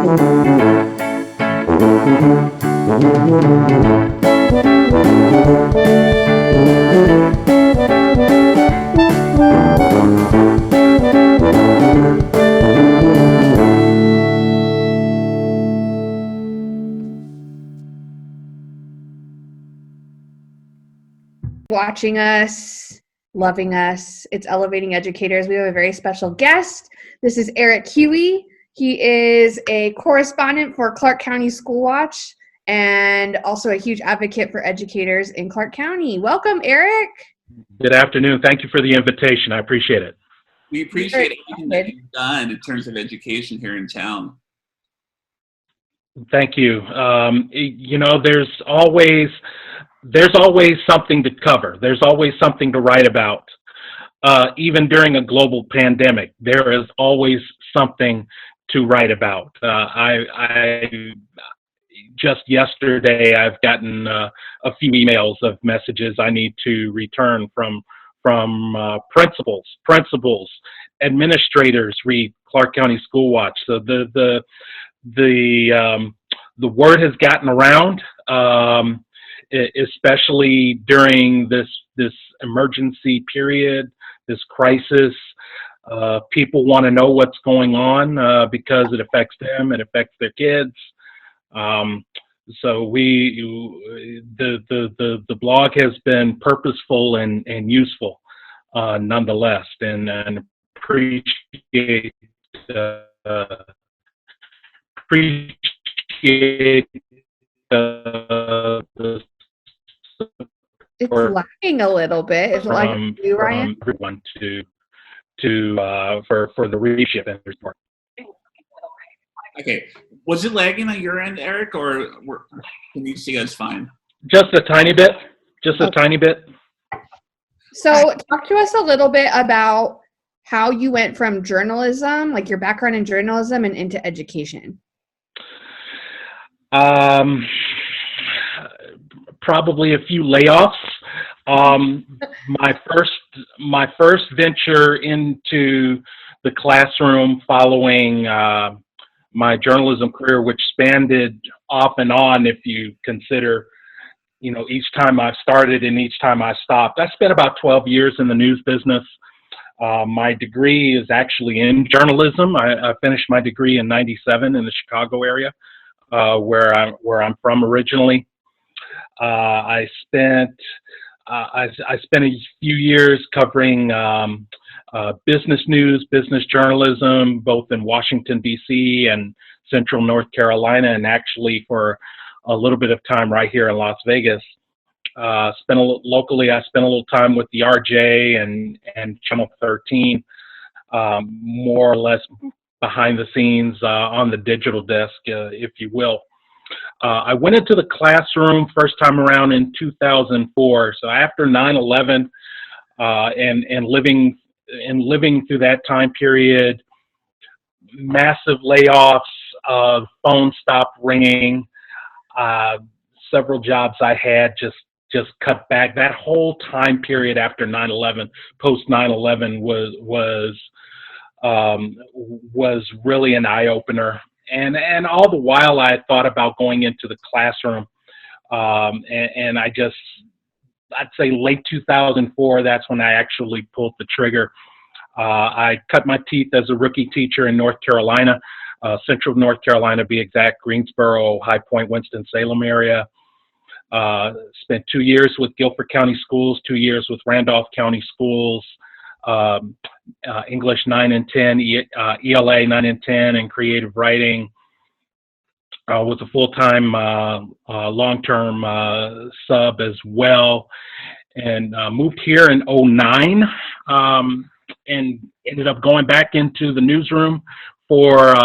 Watching us, loving us. It's Elevating Educators. We have a very special guest. This is Eric Huey. He is a correspondent for Clark County School Watch and also a huge advocate for educators in Clark County. Welcome, Eric. Good afternoon. Thank you for the invitation. I appreciate it. We appreciate everything that you've done in terms of education here in town. Thank you. You know, there's always something to cover. There's always something to write about. Even during a global pandemic, there is always something to write about. I just yesterday, I've gotten a few emails of messages I need to return from principals, administrators read Clark County School Watch. So the word has gotten around, especially during this emergency period, this crisis. People want to know what's going on because it affects them, it affects their kids. So the blog has been purposeful and useful nonetheless, and appreciate It's lagging a little bit. Is it like you, Ryan? Everyone for the readership and report. Okay, was it lagging on your end, Eric, or can you see us fine? Just a tiny bit. Just a tiny bit. So talk to us a little bit about how you went from journalism, like your background in journalism, and into education. Probably a few layoffs. My first venture into the classroom following my journalism career, which spanned off and on, if you consider, you know, each time I started and each time I stopped. I spent about 12 years in the news business. My degree is actually in journalism. I finished my degree in '97 in the Chicago area, where I'm from originally. I spent a few years covering business news, business journalism, both in Washington, D.C. and Central North Carolina, and actually for a little bit of time right here in Las Vegas. Locally, I spent a little time with the RJ and Channel 13, more or less behind the scenes on the digital desk, if you will. I went into the classroom first time around in 2004. So after 9/11 and living through that time period, massive layoffs, phones stopped ringing. Several jobs I had just cut back. That whole time period after 9/11, post 9/11 was really an eye opener. And all the while I thought about going into the classroom, and I'd say late 2004, that's when I actually pulled the trigger. I cut my teeth as a rookie teacher in North Carolina, Central North Carolina, to be exact, Greensboro, High Point, Winston-Salem area. Spent 2 years with Guilford County Schools, 2 years with Randolph County Schools, English 9 and 10, ELA 9 and 10, and creative writing. Was a full-time, long-term sub as well, and moved here in '09, and ended up going back into the newsroom for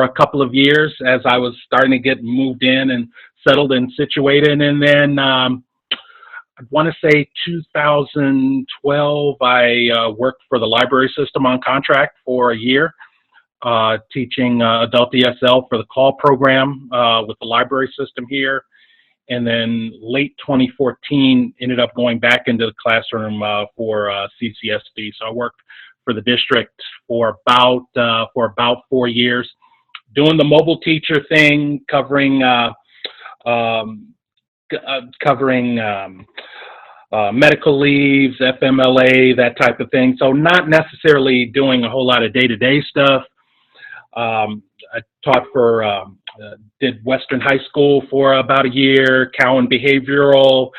a couple of years as I was starting to get moved in and settled and situated. And then I want to say 2012, I worked for the library system on contract for a year, teaching adult ESL for the CALL program with the library system here. And then late 2014, ended up going back into the classroom for CCSD. So I worked for the district for about 4 years. doing the mobile teacher thing, covering medical leaves, FMLA, that type of thing. So not necessarily doing a whole lot of day-to-day stuff. I taught did Western High School for about a year, Cowan Behavioral,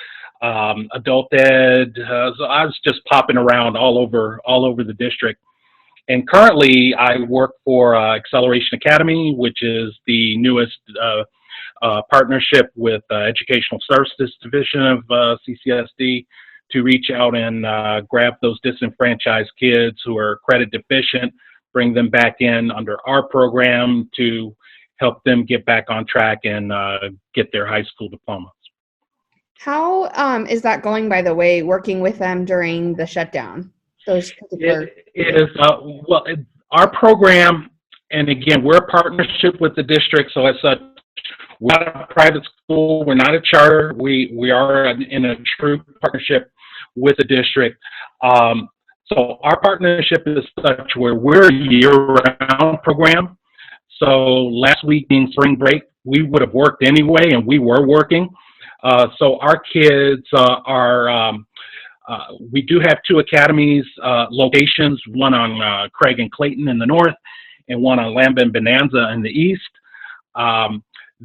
adult ed. So I was just popping around all over the district. And currently I work for Acceleration Academy, which is the newest partnership with Educational Services Division of CCSD to reach out and grab those disenfranchised kids who are credit deficient, bring them back in under our program to help them get back on track and get their high school diplomas. How is that going, by the way, working with them during the shutdown? Those particular it is, well, our program, and again, we're a partnership with the district, so as such, we're not a private school, we're not a charter, we are in a true partnership with the district. So our partnership is such where we're a year-round program. So last week being spring break, we would have worked anyway, and we were working. So our kids we do have two academies locations, one on Craig and Clayton in the north, and one on Lambda and Bonanza in the east.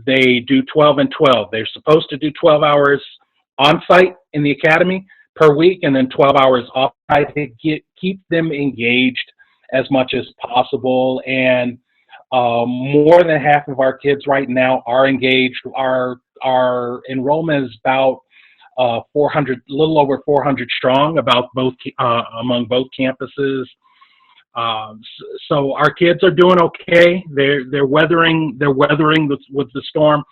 They do 12 and 12. They're supposed to do 12 hours on site in the academy per week, and then 12 hours off site to keep them engaged as much as possible. And more than half of our kids right now are engaged. Our enrollment is about 400, a little over 400 strong, about among both campuses. So our kids are doing okay. They're weathering with the storm.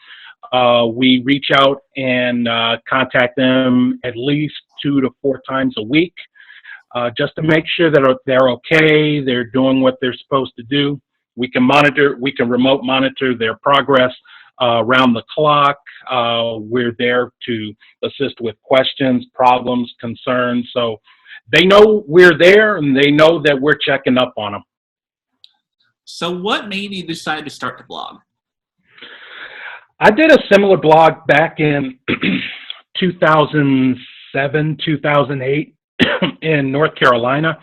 We reach out and contact them at least 2 to 4 times a week, just to make sure that they're okay. They're doing what they're supposed to do. We can remote monitor their progress around the clock. We're there to assist with questions, problems, concerns. So they know we're there, and they know that we're checking up on them. So what made you decide to start the blog? I did a similar blog back in 2007, 2008 in North Carolina.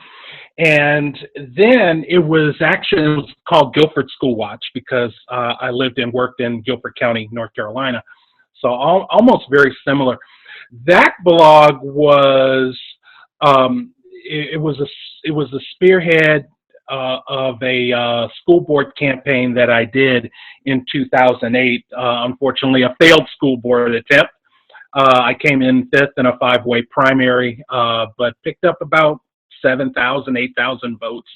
And then it was called Guilford School Watch because I lived and worked in Guilford County, North Carolina. So almost very similar. That blog was it was a spearhead of a school board campaign that I did in 2008. Unfortunately, a failed school board attempt. I came in 5th in a 5-way primary, but picked up about 7,000, 8,000 votes.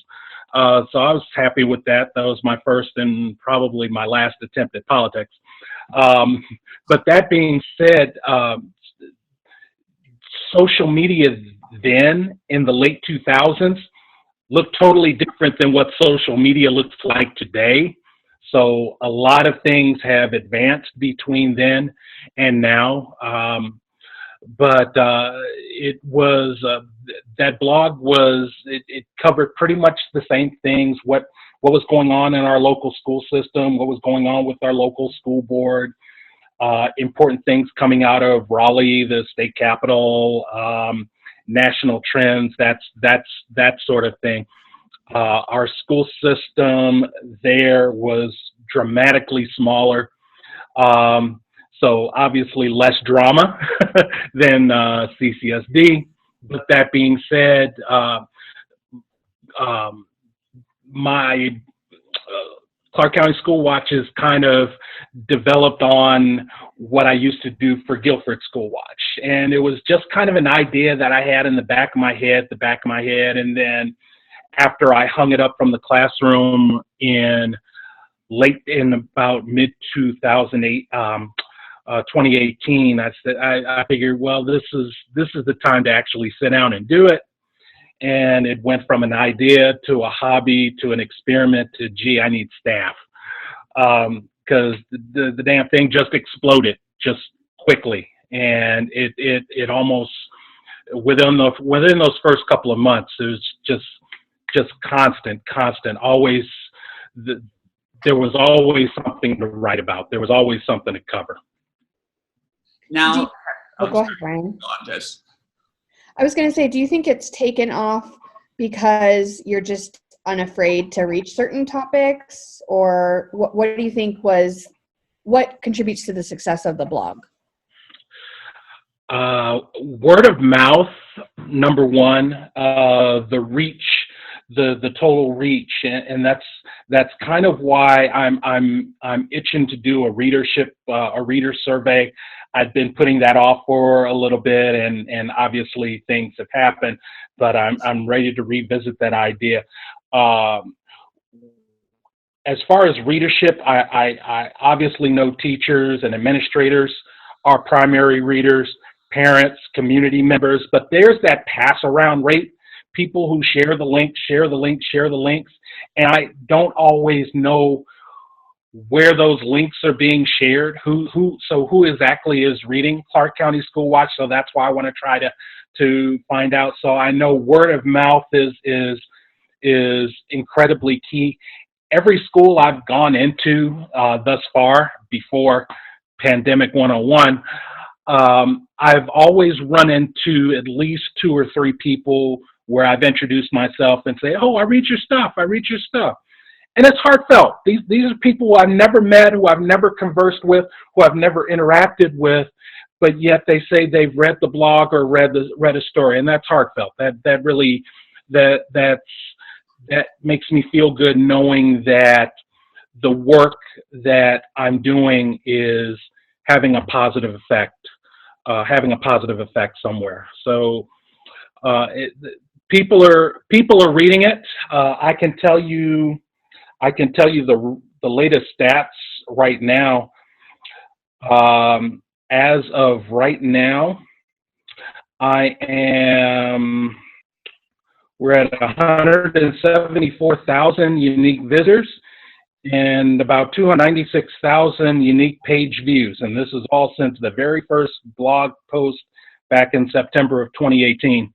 So I was happy with that. That was my first and probably my last attempt at politics. But that being said, social media then in the late 2000s looked totally different than what social media looks like today. So a lot of things have advanced between then and now. But it was that blog it covered pretty much the same things, what was going on in our local school system, what was going on with our local school board, important things coming out of Raleigh, the state capital, national trends, that sort of thing. Our school system there was dramatically smaller. So obviously less drama than CCSD. But that being said, my Clark County School Watch is kind of developed on what I used to do for Guilford School Watch. And it was just kind of an idea that I had in the back of my head. And then after I hung it up from the classroom in about mid-2008, 2018, I figured, well, this is the time to actually sit down and do it. And it went from an idea to a hobby to an experiment to, gee, I need staff. Because the damn thing just exploded just quickly. And it almost, within those first couple of months, it was just constant, always there was always something to write about. There was always something to cover. Now, go ahead, Brian. Go on, Jess. I was going to say, do you think it's taken off because you're just unafraid to reach certain topics, or what do you think what contributes to the success of the blog? Word of mouth, number one, the reach, the total reach, and that's kind of why I'm itching to do a reader survey. I've been putting that off for a little bit, and obviously things have happened, but I'm ready to revisit that idea. As far as readership, I obviously know teachers and administrators are primary readers, parents, community members, but there's that pass around rate, people who share the links, and I don't always know where those links are being shared, who exactly is reading Clark County School Watch. So that's why I want to try to find out. So I know word of mouth is incredibly key. Every school I've gone into thus far, before Pandemic 101, I've always run into at least 2 or 3 people where I've introduced myself and say, "Oh, I read your stuff. And it's heartfelt. These are people who I've never met, who I've never conversed with, who I've never interacted with, but yet they say they've read the blog or read a story, and that's heartfelt. That really makes me feel good, knowing that the work that I'm doing is having a positive effect, somewhere. So people are reading it. I can tell you the latest stats right now. As of right now, we're at 174,000 unique visitors and about 296,000 unique page views. And this is all since the very first blog post back in September of 2018.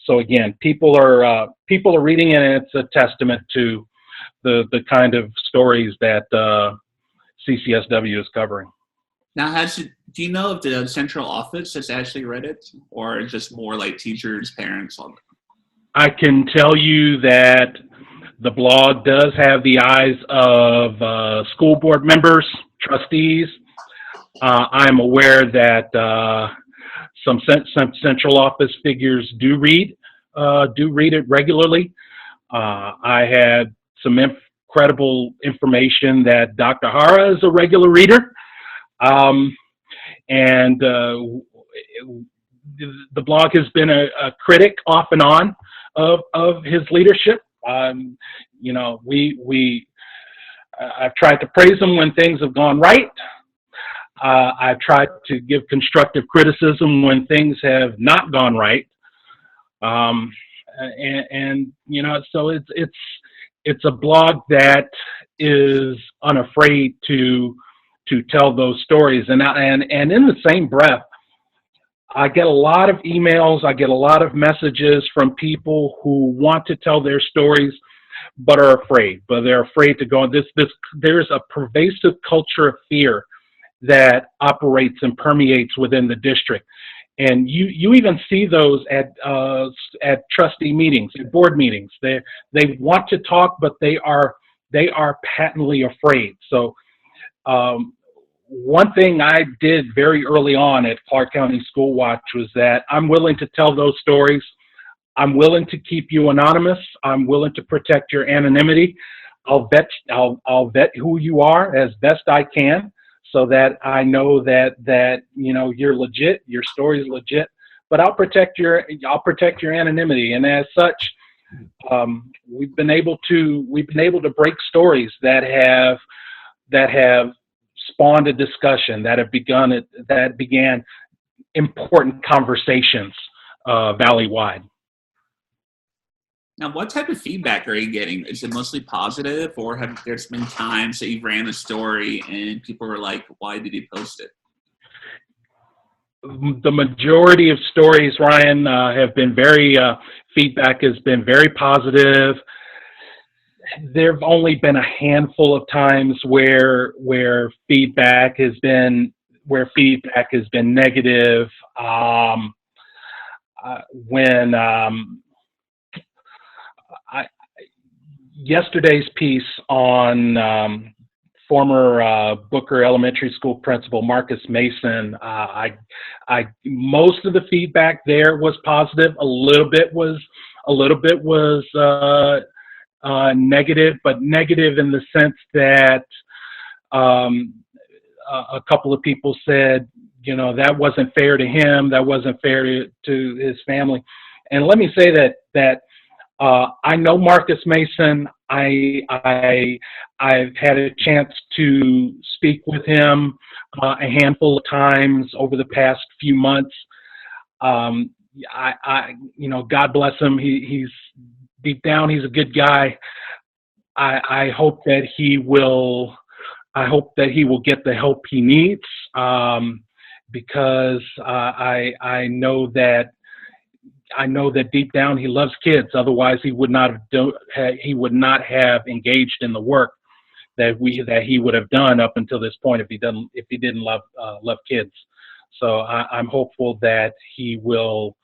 So again, people are reading it, and it's a testament to the kind of stories that CCSW is covering. Now, do you know if the central office has actually read it, or just more like teachers, parents? I can tell you that the blog does have the eyes of school board members, trustees. I'm aware that some central office figures do read it regularly. I had some incredible information that Dr. Hara is a regular reader, and the blog has been a critic off and on of his leadership. I've tried to praise him when things have gone right. I've tried to give constructive criticism when things have not gone right. So it's a blog that is unafraid to tell those stories. And in the same breath, I get a lot of emails, I get a lot of messages from people who want to tell their stories, but are afraid. But they're afraid to go on. There's a pervasive culture of fear that operates and permeates within the district. And you even see those at trustee meetings, at board meetings. They want to talk, but they are patently afraid. So one thing I did very early on at Clark County School Watch was that I'm willing to tell those stories. I'm willing to keep you anonymous. I'm willing to protect your anonymity. I'll vet who you are as best I can, so that I know that you're legit, your story is legit. But I'll protect your anonymity. And as such, we've been able to break stories that have spawned a discussion, that began important conversations valley-wide. Now, what type of feedback are you getting? Is it mostly positive, or have there's been times that you've ran a story and people were like, "Why did you post it?" The majority of stories, Ryan, have been feedback has been very positive. there've only been a handful of times where feedback has been negative. When yesterday's piece on former Booker Elementary School principal Marcus Mason, most of the feedback there was positive. A little bit was negative, but negative in the sense that a couple of people said, that wasn't fair to him, that wasn't fair to his family. And let me say that I know Marcus Mason. I've had a chance to speak with him a handful of times over the past few months. God bless him. He's deep down, he's a good guy. I hope that he will get the help he needs, because I know that deep down he loves kids. Otherwise, he would not have engaged in the work that he would have done up until this point if he didn't love kids. So I'm hopeful that he will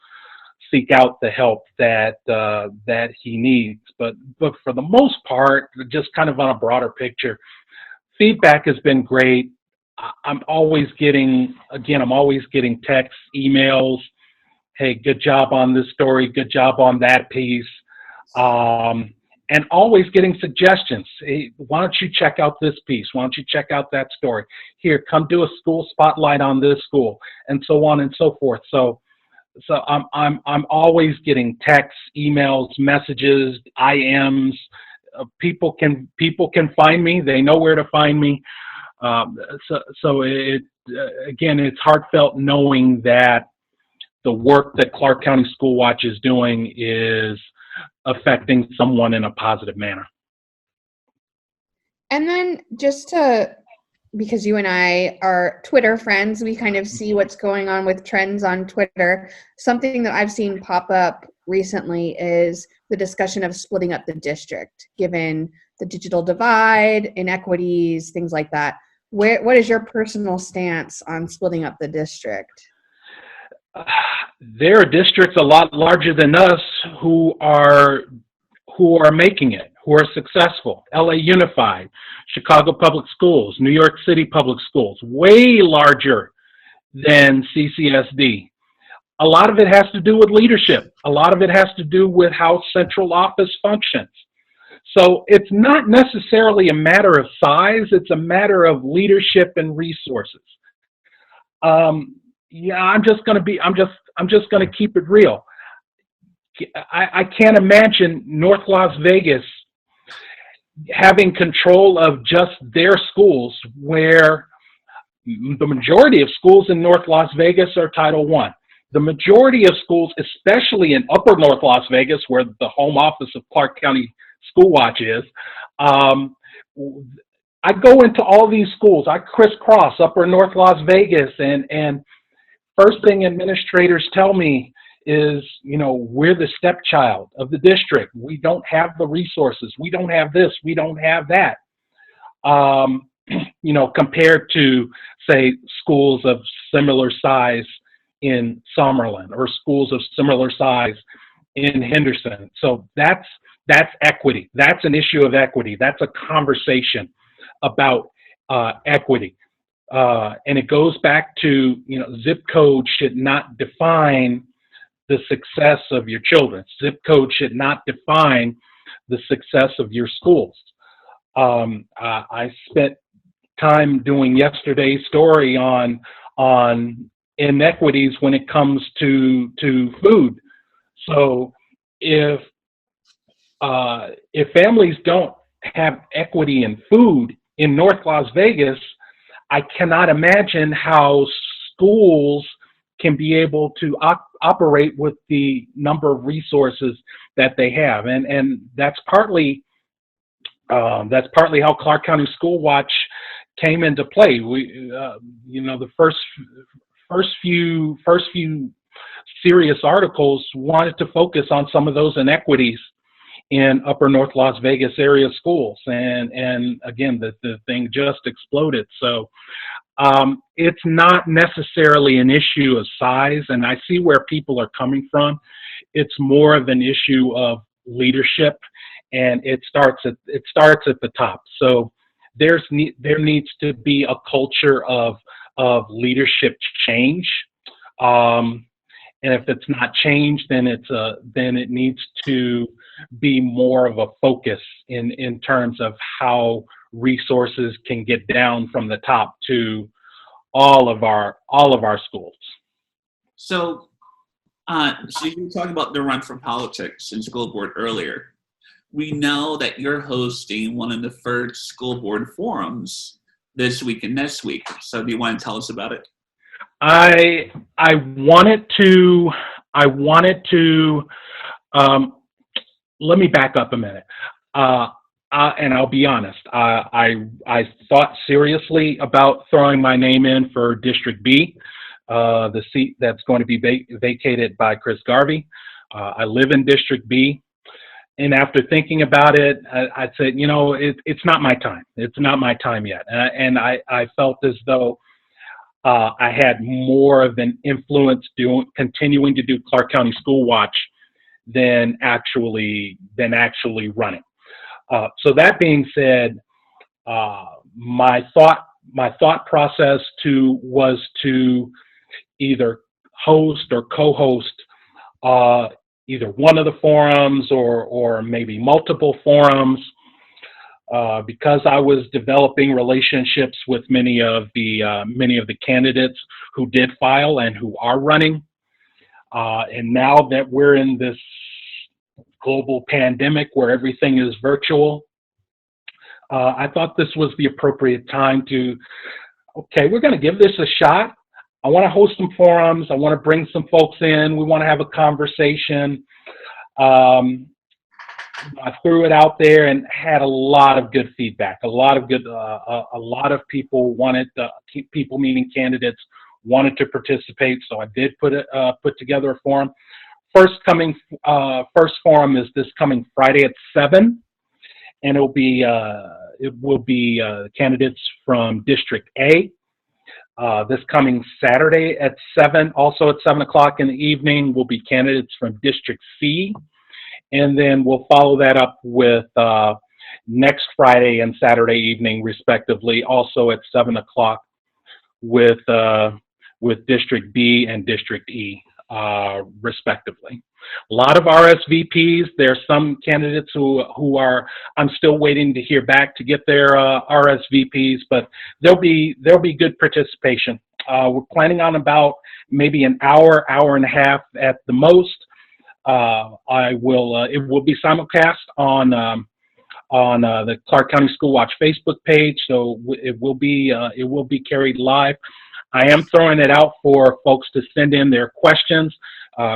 seek out the help that he needs. But for the most part, just kind of on a broader picture, feedback has been great. I'm always getting texts, emails. Hey, good job on this story. Good job on that piece. And always getting suggestions. Hey, why don't you check out this piece? Why don't you check out that story? Here, come do a school spotlight on this school, and so on and so forth. So I'm always getting texts, emails, messages, IMs. People can find me. They know where to find me. So it's heartfelt knowing that the work that Clark County School Watch is doing is affecting someone in a positive manner. And then because you and I are Twitter friends, we kind of see what's going on with trends on Twitter. Something that I've seen pop up recently is the discussion of splitting up the district, given the digital divide, inequities, things like that. What is your personal stance on splitting up the district? There are districts a lot larger than us who are making it, who are successful. LA Unified, Chicago Public Schools, New York City Public Schools, way larger than CCSD. A lot of it has to do with leadership. A lot of it has to do with how central office functions. So it's not necessarily a matter of size, it's a matter of leadership and resources. I'm just going to keep it real. I can't imagine North Las Vegas having control of just their schools, where the majority of schools in North Las Vegas are Title I. The majority of schools, especially in Upper North Las Vegas, where the home office of Clark County School Watch is, I go into all these schools. I crisscross Upper North Las Vegas, and first thing administrators tell me is, we're the stepchild of the district. We don't have the resources. We don't have this. We don't have that. Compared to, say, schools of similar size in Summerlin or schools of similar size in Henderson. So that's equity. That's an issue of equity. That's a conversation about equity. And it goes back to, zip code should not define the success of your children. Zip code should not define the success of your schools. I spent time doing yesterday's story on inequities when it comes to food. So if families don't have equity in food in North Las Vegas, I cannot imagine how schools can be able to operate with the number of resources that they have, and that's partly how Clark County School Watch came into play. We, the first few serious articles wanted to focus on some of those inequities in upper North Las Vegas area schools. And again, the thing just exploded. So it's not necessarily an issue of size, and I see where people are coming from. It's more of an issue of leadership, and it starts at the top. So there needs to be a culture of leadership change. And if it's not changed, then it needs to be more of a focus in terms of how resources can get down from the top to all of our schools. So, so you were talking about the run for politics and school board earlier. We know that you're hosting one of the first school board forums this week and next week. So, do you want to tell us about it? I wanted to. Let me back up a minute. And I'll be honest. I thought seriously about throwing my name in for District B, the seat that's going to be vacated by Chris Garvey. I live in District B, and after thinking about it, I said, it's not my time. It's not my time yet, and I felt as though I had more of an influence continuing to do Clark County School Watch than actually running. So that being said, my thought process was to either host or co-host either one of the forums or maybe multiple forums. Because I was developing relationships with many of the candidates who did file and who are running, and now that we're in this global pandemic where everything is virtual, I thought this was the appropriate time to, okay, we're going to give this a shot. I want to host some forums. I want to bring some folks in. We want to have a conversation. I threw it out there and had a lot of good feedback. A lot of people people meaning candidates wanted to participate. So I did put together a forum. First forum is this coming Friday at 7, and it will be candidates from District A. This coming Saturday at 7, also at 7 o'clock in the evening, will be candidates from District C. And then we'll follow that up with next Friday and Saturday evening, respectively, also at 7 o'clock with District B and District E, respectively. A lot of RSVPs. There's some candidates who I'm still waiting to hear back to get their RSVPs, but there'll be good participation. We're planning on about maybe an hour and a half at the most. It will be simulcast on the Clark County School Watch Facebook page, so it will be carried live. I am throwing it out for folks to send in their questions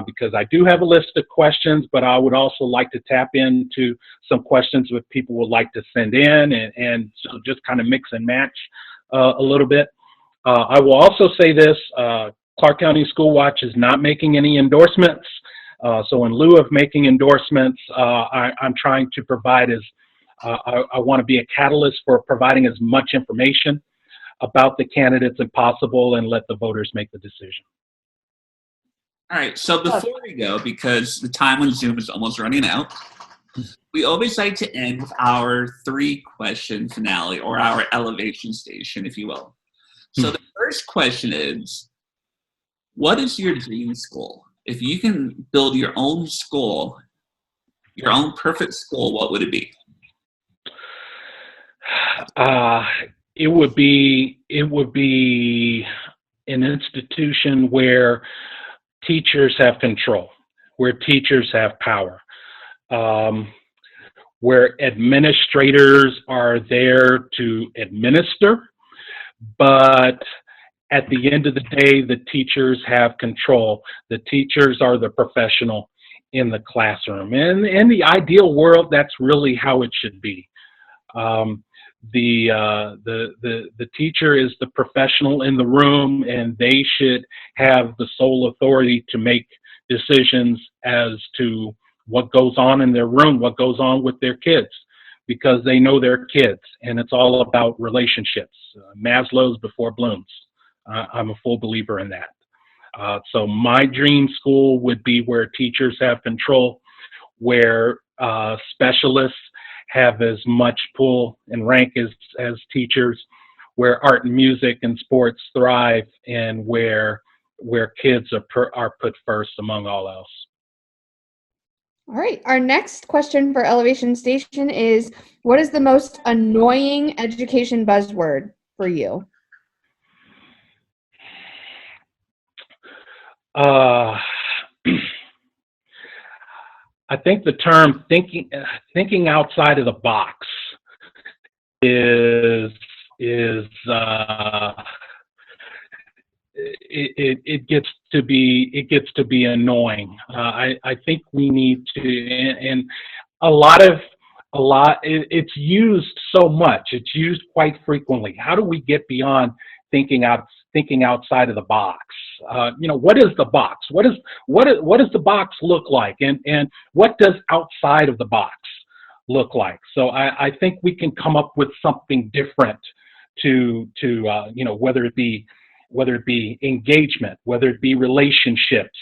because I do have a list of questions, but I would also like to tap into some questions that people would like to send in, and so just kind of mix and match a little bit. I will also say this: Clark County School Watch is not making any endorsements. So in lieu of making endorsements, I'm trying to provide I want to be a catalyst for providing as much information about the candidates as possible and let the voters make the decision. All right, so before we go, because the time on Zoom is almost running out, we always like to end with our 3-question finale, or our elevation station, if you will. So the first question is, what is your dream school? If you can build your own school, your own perfect school, what would it be? It would be an institution where teachers have control, where teachers have power, where administrators are there to administer, but at the end of the day, the teachers have control. The teachers are the professional in the classroom. And in the ideal world, that's really how it should be. The teacher is the professional in the room, and they should have the sole authority to make decisions as to what goes on in their room, what goes on with their kids, because they know their kids, and it's all about relationships. Maslow's before Bloom's. I'm a full believer in that. So my dream school would be where teachers have control, where specialists have as much pull and rank as teachers, where art and music and sports thrive, and where kids are put first among all else. All right. Our next question for Elevation Station is, what is the most annoying education buzzword for you? I think the term thinking outside of the box is it gets to be annoying. I think we need to, and it's used so much. It's used quite frequently. How do we get beyond thinking outside of the box? What is the box? What does the box look like? And what does outside of the box look like? So I think we can come up with something different to whether it be engagement, whether it be relationships,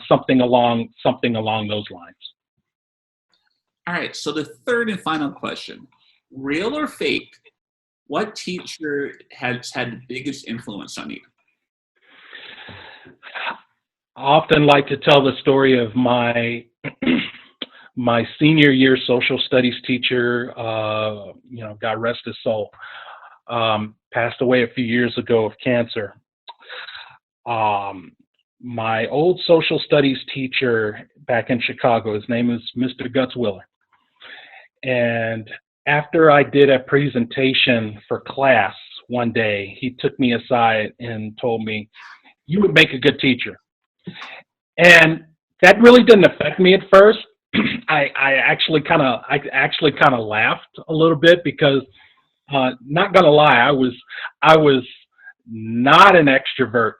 something along those lines. All right, so the third and final question, real or fake, what teacher has had the biggest influence on you? I often like to tell the story of my my senior year social studies teacher, God rest his soul, passed away a few years ago of cancer. My old social studies teacher back in Chicago, his name is Mr. Guts Willer. And after I did a presentation for class one day, he took me aside and told me, "You would make a good teacher." And that really didn't affect me at first. I actually kind of laughed a little bit because, not gonna lie, I was not an extrovert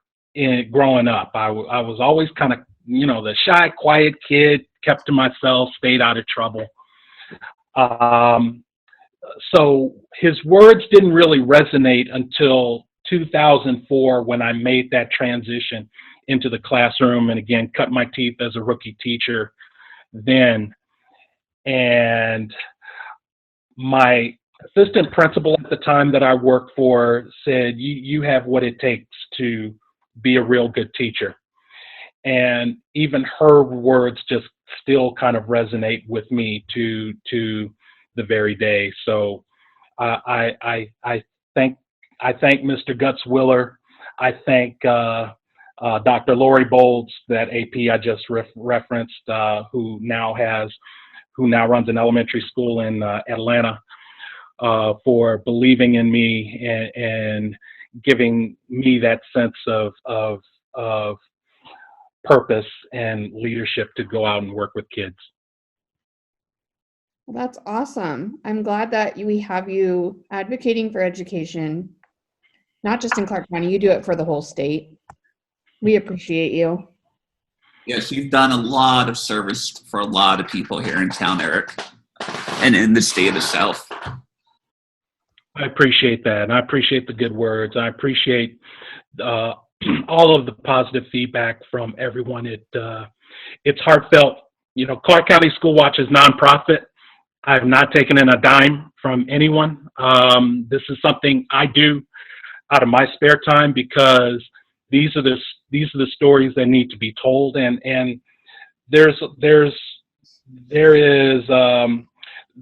growing up. I was always kind of, the shy, quiet kid, kept to myself, stayed out of trouble. So his words didn't really resonate until 2004 when I made that transition into the classroom and again cut my teeth as a rookie teacher then. And my assistant principal at the time that I worked for said, you have what it takes to be a real good teacher. And even her words just still kind of resonate with me to the very day. So I thank Mr. Guts Willer. I thank Dr. Lori Bolds, that AP I just referenced, who now runs an elementary school in Atlanta, for believing in me and giving me that sense of purpose and leadership to go out and work with kids. Well, that's awesome. I'm glad that we have you advocating for education, not just in Clark County. You do it for the whole state. We appreciate you. Yes, you've done a lot of service for a lot of people here in town, Eric, and in the state itself. I appreciate that, and I appreciate the good words. I appreciate all of the positive feedback from everyone. It's heartfelt. Clark County School Watch is nonprofit. I have not taken in a dime from anyone. This is something I do out of my spare time because these are the stories that need to be told, and there is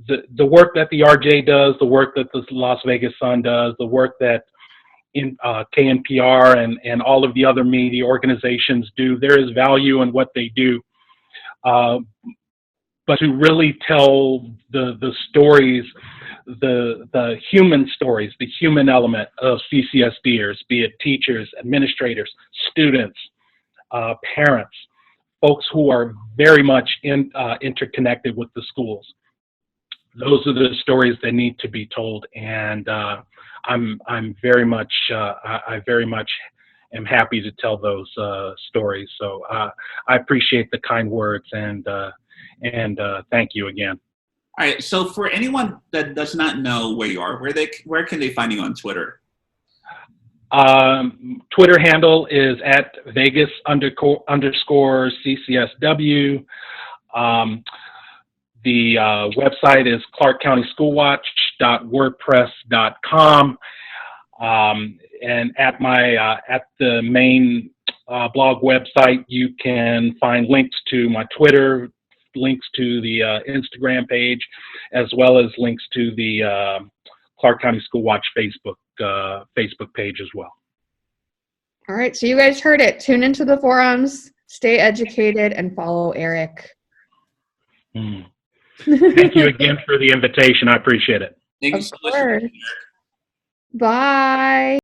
the work that the RJ does, the work that the Las Vegas Sun does, the work that in KNPR and all of the other media organizations do. There is value in what they do, but to really tell the stories, the human stories, the human element of CCSDers, be it teachers, administrators, students, parents, folks who are very much interconnected with the schools. Those are the stories that need to be told, and I'm very much I very much am happy to tell those stories. So I appreciate the kind words, and And thank you again. All right. So for anyone that does not know where you are, where can they find you on Twitter? Twitter handle is at Vegas _ CCSW. The website is clarkcountyschoolwatch.wordpress.com. And at the main blog website, you can find links to my Twitter, links to the Instagram page, as well as links to the Clark County School Watch Facebook page as well. All right, so you guys heard it. Tune into the forums, stay educated, and follow Eric. Thank you again for the invitation. I appreciate it. Thank you Of so much. course. Bye.